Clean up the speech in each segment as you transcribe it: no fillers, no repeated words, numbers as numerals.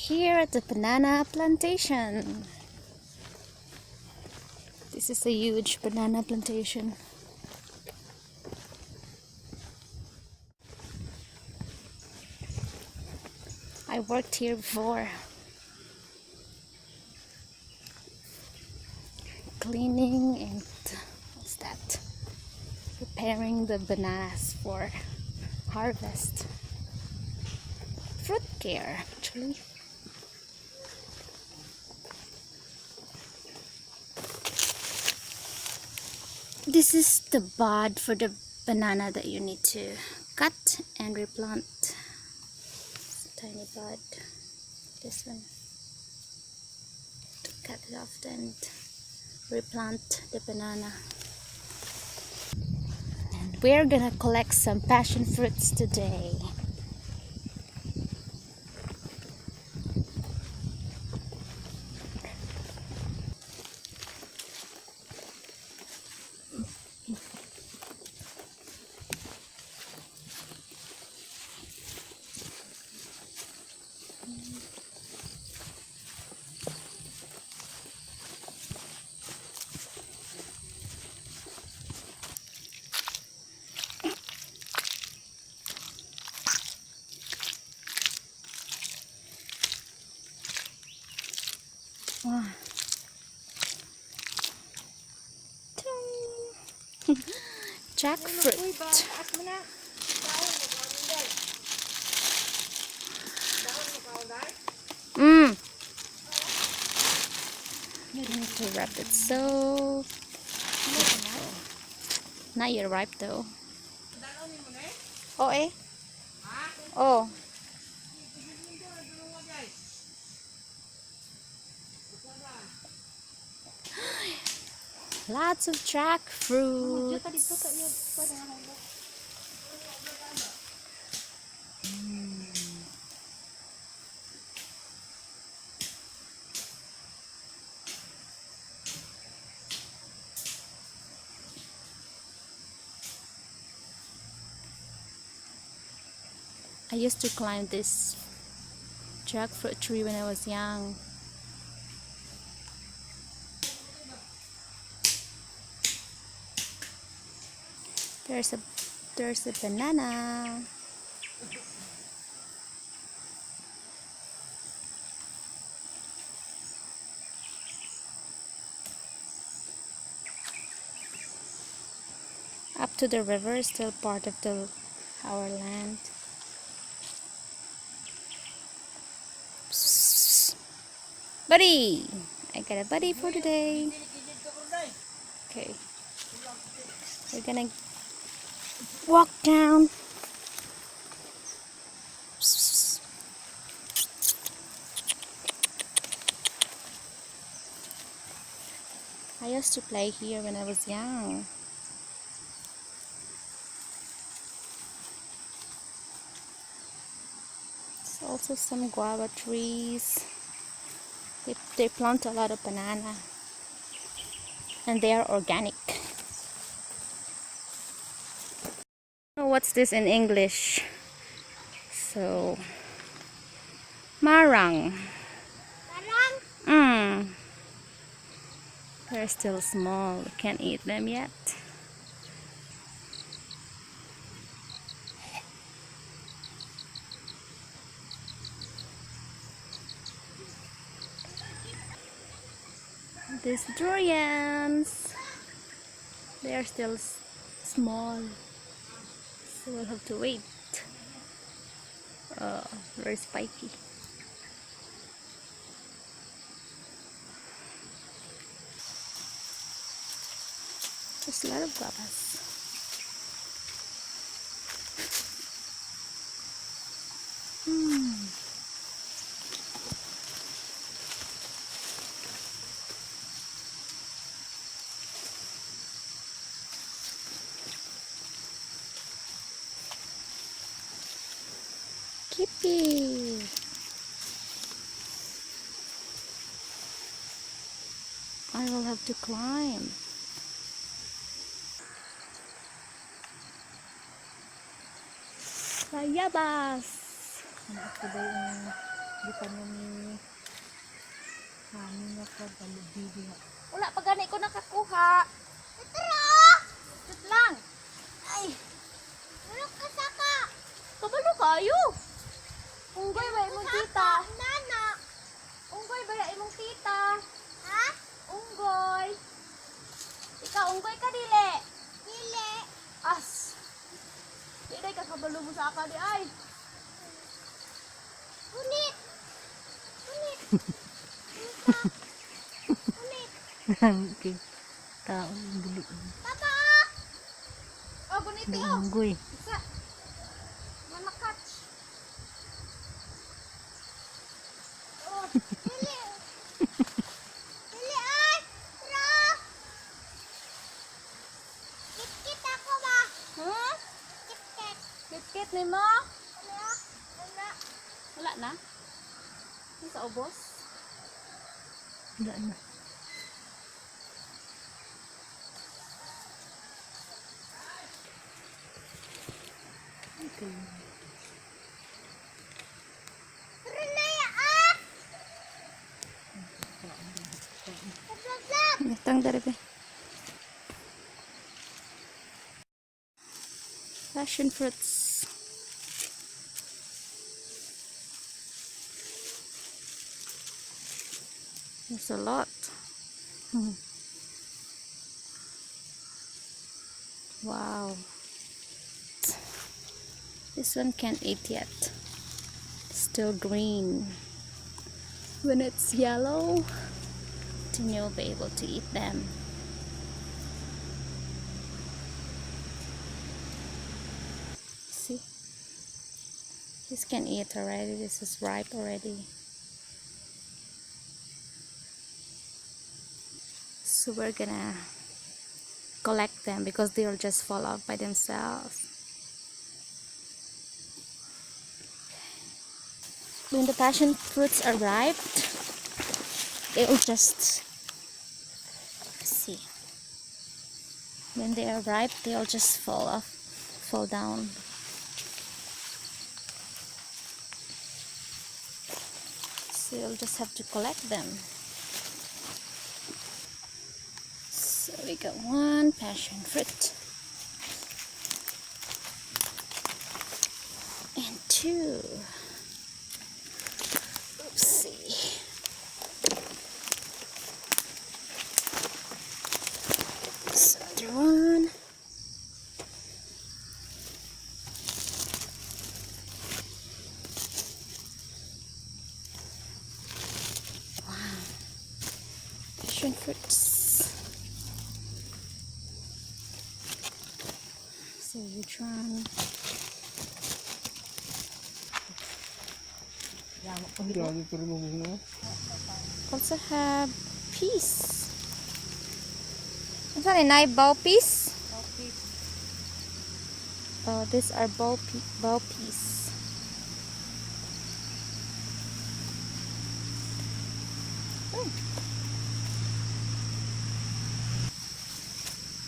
here at the banana plantation. This is a huge banana plantation. I worked here before, cleaning and what's that? Preparing the bananas for harvest. Fruit care, actually. This is the bud for the banana that you need to cut and replant. It's a tiny bud. This one. To cut it off and replant the banana. And we're gonna collect some passion fruits today. Wow. Jackfruit. You need to wrap it so beautiful. Not yet ripe though. Oh eh? Oh. Lots of jackfruit. I used to climb this jackfruit tree when I was young. There's a banana. Up to the river is still part of our land. Buddy! I got a buddy for today. Okay. We're gonna walk down. I used to play here when I was young. There's also some guava trees. They plant a lot of banana. And they are organic. Oh, what's this in English? So, marang. Marang? They're still small. We can't eat them yet. These durians. They are still small. So we'll have to wait. Very spiky. There's a lot of guavas. Kippy. I will have to climb. Bayabas. Anak ko ba yung Di pa niya ni kami nga ka balubidi nga. Wala pa gani ko nakakuha. Tara! Tut lang. Ay. Wala ka saka. Kabalo kayo. Unggoy ba imong tita? Nana. Unggoy ba imong tita? Ha? Unggoy. Ikaw unggoy ka dili. Dili. As. Dili ka kabalo mo sa aka di ay. Unit. Unit. Unit. Okay. Tao yung bili. Papa! Oh, bonito oh. Unggoy. Isa. Mama catch. Oh, dili. Dili ay. Ra. Kit-kit ako ba? Huh? Kit-kit. Kit-kit ni mo? Wala. Wala. Wala na? Ano sa ubos? Wala na. Okay. Renaya ah! Datang dari be. Passion fruits. There's a lot. Wow. This one can't eat yet. Still green. When it's yellow, then you'll be able to eat them. See? This can eat already. This is ripe already. So we're gonna collect them because they'll just fall out by themselves. When the passion fruits are ripe, it will just see. When they are ripe, they'll just fall down. So you'll just have to collect them. So we got one passion fruit and two. Oopsie. So another one. Wow. Passion fruits. So which one? Also have peas. What's that, a ball piece? Oh, these are ball peas. Oh.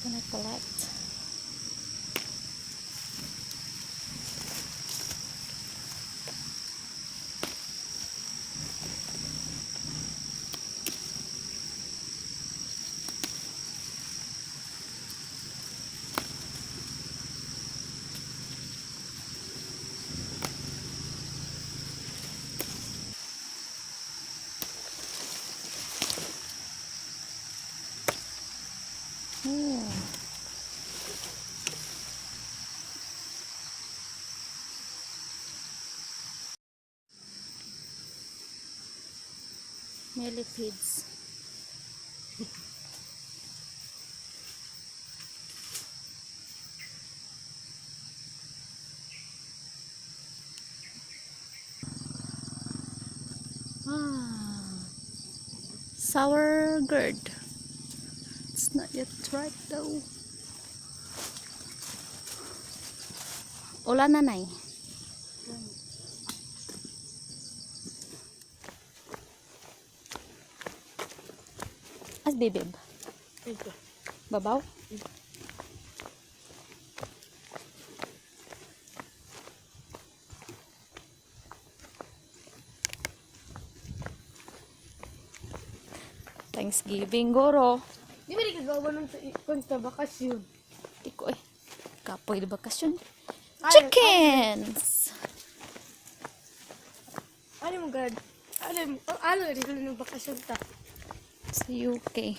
Gonna collect. Millipedes. Sour gourd. It's not yet ripe though. Wala na nay. As bibib. Babaw. Thanksgiving, goro. Di ba di kagawa ng konta bakasyon? Di ko eh. Kapoy na bakasyon. Ay, Chickens! Ano mo gad? Ano rin ng bakasyon ta? Sa UK.